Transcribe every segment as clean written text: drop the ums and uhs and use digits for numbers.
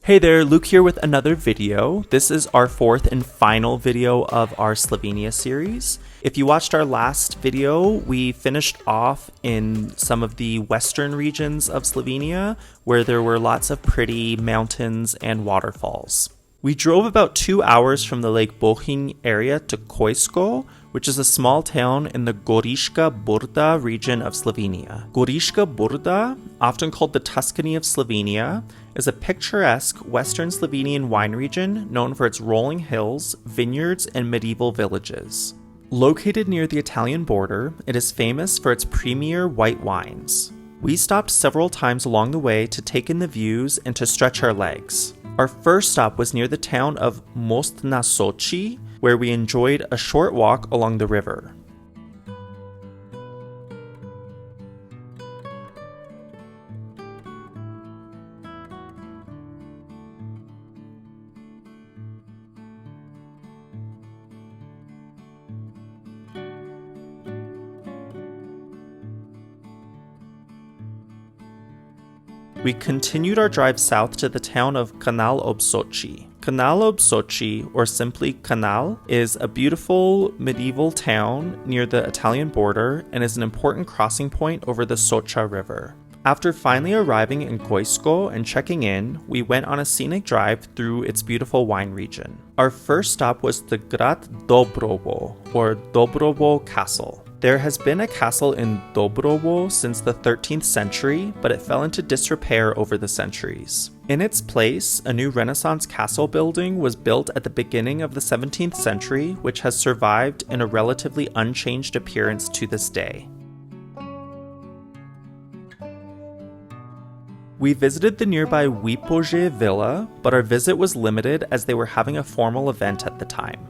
Hey there, Luke here with another video. This is our fourth and final video of our Slovenia series. If you watched our last video, we finished off in some of the western regions of Slovenia where there were lots of pretty mountains and waterfalls. We drove about 2 hours from the Lake Bohinj area to Goriška, which is a small town in the Goriška Brda region of Slovenia. Goriška Brda, often called the Tuscany of Slovenia, is a picturesque western Slovenian wine region known for its rolling hills, vineyards, and medieval villages. Located near the Italian border, it is famous for its premier white wines. We stopped several times along the way to take in the views and to stretch our legs. Our first stop was near the town of Postojna Cave, where we enjoyed a short walk along the river. We continued our drive south to the town of Canal ob Soči. Canal ob Soči, or simply Canal, is a beautiful medieval town near the Italian border and is an important crossing point over the Soča River. After finally arriving in Goriška and checking in, we went on a scenic drive through its beautiful wine region. Our first stop was the Grad Dobrovo, or Dobrovo Castle. There has been a castle in Dobrovo since the 13th century, but it fell into disrepair over the centuries. In its place, a new Renaissance castle building was built at the beginning of the 17th century, which has survived in a relatively unchanged appearance to this day. We visited the nearby Wypoje villa, but our visit was limited as they were having a formal event at the time.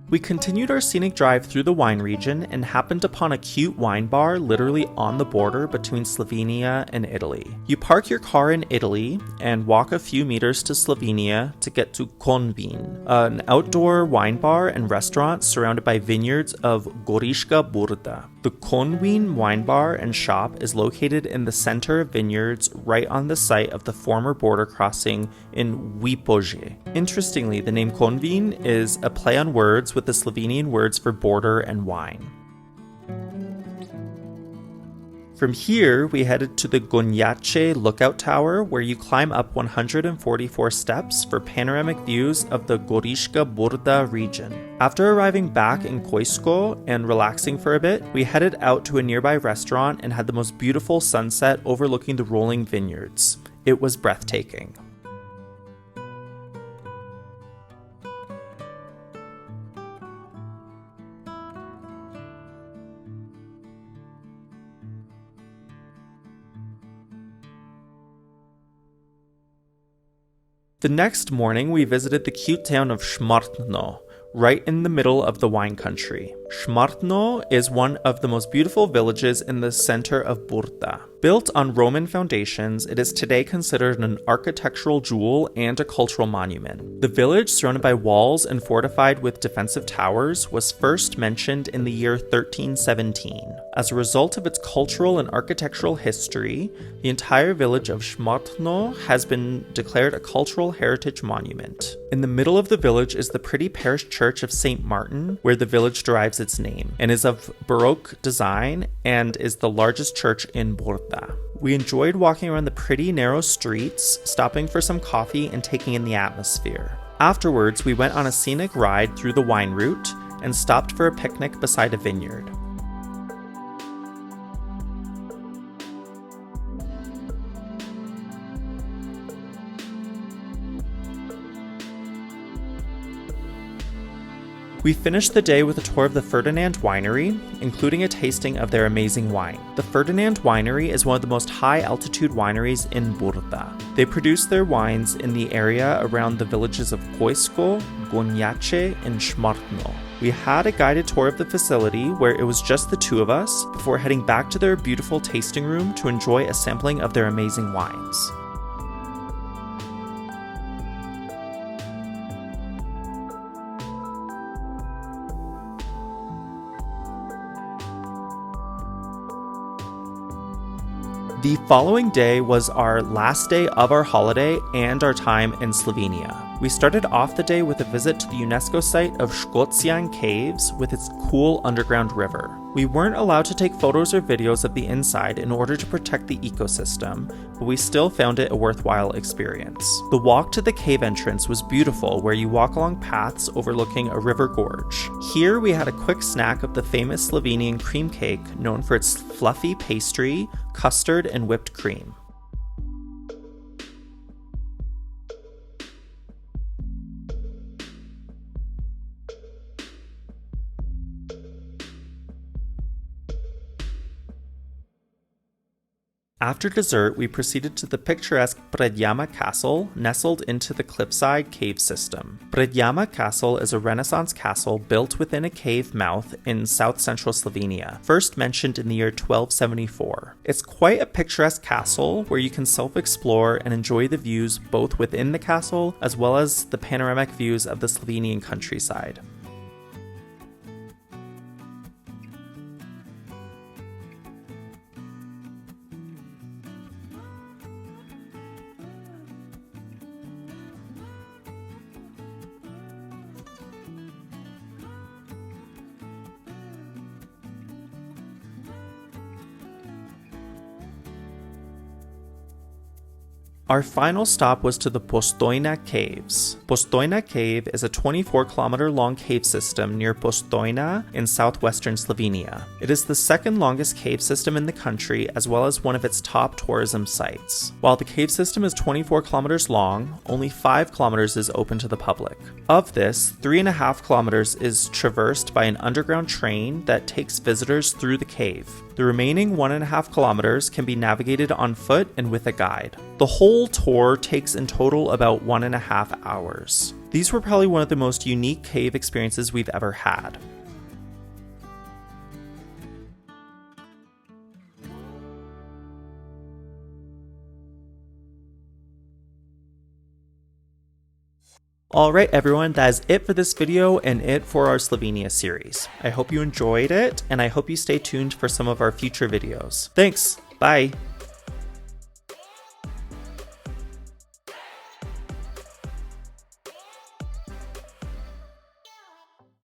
We continued our scenic drive through the wine region and happened upon a cute wine bar literally on the border between Slovenia and Italy. You park your car in Italy and walk a few meters to Slovenia to get to Konvin, an outdoor wine bar and restaurant surrounded by vineyards of Goriška Brda. The Konvin wine bar and shop is located in the center of vineyards right on the site of the former border crossing in Wypoje. Interestingly, the name Konvin is a play on words with the Slovenian words for border and wine. From here, we headed to the Gonjače lookout tower, where you climb up 144 steps for panoramic views of the Goriška Brda region. After arriving back in Goriška and relaxing for a bit, we headed out to a nearby restaurant and had the most beautiful sunset overlooking the rolling vineyards. It was breathtaking. The next morning, we visited the cute town of Šmartno, right in the middle of the wine country. Šmartno is one of the most beautiful villages in the center of Brda. Built on Roman foundations, it is today considered an architectural jewel and a cultural monument. The village, surrounded by walls and fortified with defensive towers, was first mentioned in the year 1317. As a result of its cultural and architectural history, the entire village of Šmartno has been declared a cultural heritage monument. In the middle of the village is the pretty parish church of St. Martin, where the village derives its name, and is of Baroque design and is the largest church in Brda. We enjoyed walking around the pretty narrow streets, stopping for some coffee and taking in the atmosphere. Afterwards, we went on a scenic ride through the wine route and stopped for a picnic beside a vineyard. We finished the day with a tour of the Ferdinand Winery, including a tasting of their amazing wine. The Ferdinand Winery is one of the most high-altitude wineries in Brda. They produce their wines in the area around the villages of Goriška, Gonjače, and Šmartno. We had a guided tour of the facility where it was just the two of us before heading back to their beautiful tasting room to enjoy a sampling of their amazing wines. The following day was our last day of our holiday and our time in Slovenia. We started off the day with a visit to the UNESCO site of Škocjan Caves with its cool underground river. We weren't allowed to take photos or videos of the inside in order to protect the ecosystem, but we still found it a worthwhile experience. The walk to the cave entrance was beautiful, where you walk along paths overlooking a river gorge. Here we had a quick snack of the famous Slovenian cream cake, known for its fluffy pastry, custard, and whipped cream. After dessert, we proceeded to the picturesque Predjama Castle, nestled into the cliffside cave system. Predjama Castle is a Renaissance castle built within a cave mouth in south-central Slovenia, first mentioned in the year 1274. It's quite a picturesque castle where you can self-explore and enjoy the views both within the castle as well as the panoramic views of the Slovenian countryside. Our final stop was to the Postojna Caves. Postojna Cave is a 24-kilometer long cave system near Postojna in southwestern Slovenia. It is the second longest cave system in the country, as well as one of its top tourism sites. While the cave system is 24 kilometers long, only 5 kilometers is open to the public. Of this, 3.5 kilometers is traversed by an underground train that takes visitors through the cave. The remaining 1.5 kilometers can be navigated on foot and with a guide. The whole tour takes in total about 1.5 hours. These were probably one of the most unique cave experiences we've ever had. Alright everyone, that is it for this video and it for our Slovenia series. I hope you enjoyed it, and I hope you stay tuned for some of our future videos. Thanks! Bye!